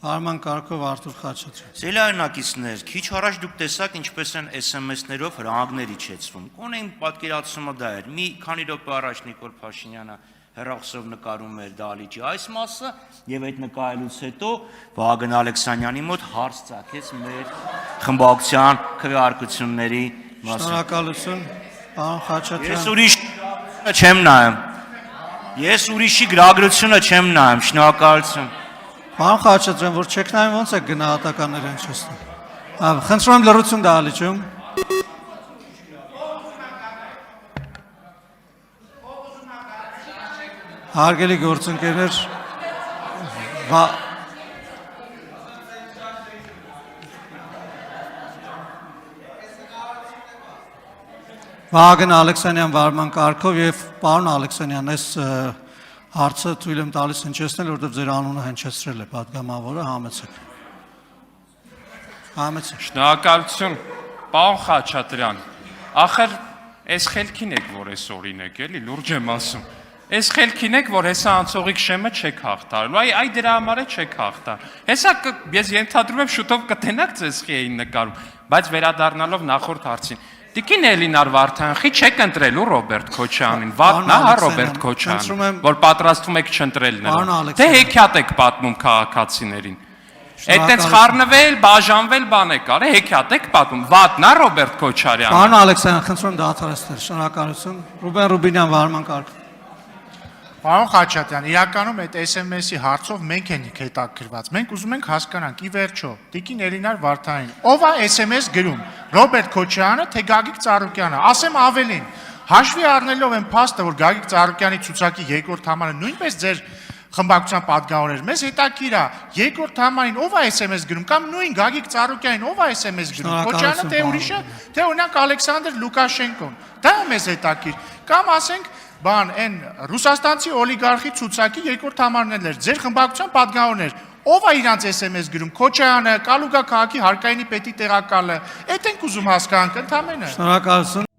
Արման Կարգով Արթուր Խաչատրյան։ Սելյայնակիցներ, քիչ առաջ դուք տեսաք ինչպես են SMS-ներով հրահանգներ իջեցվում։ Կոնեն պատկերացումը դա էր։ Մի քանի րոպե առաջ Նիկոլ Փաշինյանը հեռախոսով նկարում էր դահլիճի այս մասը, եւ այդ նկարելուց հետո Վահագն Ալեքսանյանի մոտ հարց ծագեց մեր խմբակցության քվեարկությունների մասին։ Շնորհակալություն, պարոն Խաչատրյան։ Ես ուրիշի գրագրությունը չեմ նայում, շնորհակալություն։ Պարոն Խաչատրյան, որ չեք նայում, ոնց է գնահատականներ հնչեցնում։ Խնդրում եմ լռություն դահլիճում։ Հարգելի գործընկերներ, Վահագն Ալեքսանյան վարման կարգով եւ պարոն Ալեքսանյան, այս հարցը թույլ եմ տալիս հնչեցնել, որովհետեւ ձեր անունը հնչեցրել է պատգամավորը, համեցեք։ Շնորհակալություն, պարոն Խաչատրյան։ Ախր այս խելքին եք, որ այս օրին եք, էլի լուրջ եմ ասում։ Այս խելքին եք, որ հեսա անցողիկ շեմը չեք հաղթարելու, այ դրա համար է չեք հաղթար։ Հեսա ես ենթադրում եմ շուտով կտենաք ծեսխի էին նկարում, բայց վերադառնալով նախորդ հարցին։ Տիկին Էլինար Վարդանյանի չեք ընտրելու Ռոբերտ Քոչարյանին, վատն է Ռոբերտ Քոչարյան, որ պատրաստվում եք չընտրել նրան։ Թե հեքիաթ եք պատմում քաղաքացիներին։ Այդտենց խառնվել, բաժանվել բան եք արել, հեքիաթ եք պատմում, վատն է Ռոբերտ Քոչարյանը։ Պարոն Ալեքսանյան, խնդրում եմ դադարեցնել, շնորհակալություն։ Ռուբեն Ռուբինյան վարման կարգ։ Պարոն Խաչատրյան, իրականում այդ SMS-ի հարցով մենք ենք հետաքրքրված։ Մենք ուզում ենք հասկանանք, ի վերջո, Տիկին Էլինար Վարդանյանին, ով է SMS գրում, Ռոբերտ Քոչարյանը, թե Գագիկ Ծառուկյանը։ Ասեմ ավելին, հաշվի առնելով այն փաստը, որ Գագիկ Ծառուկյանի ցուցակի երկրորդ համարը նույնպես ձեր խմբակցության պատգամավոր էր, մեզ հետաքրքիր է, երկրորդ համարին ով է SMS գրում, կամ նույն Գագիկ Ծառուկյանին ով է SMS գրում, Քոչարյանը, թե ուրիշը, թե օրինակ Ալեքսանդր Լուկաշենկոն։ Դա է մեզ հետաքրքիր։ Կամ ասենք բան այն ռուսաստանցի օլիգարխի ցուցակի երկրորդ համարն էր, ձեր խմբակցության պատգամավորներ, ով է իրանց SMS գրում, Քոչարյանը, Կալուգա քաղաքի հարկայինի պետի տեղակալը, այդ ենք ուզում հասկանանք ընդամենը։ Շնորհակալություն։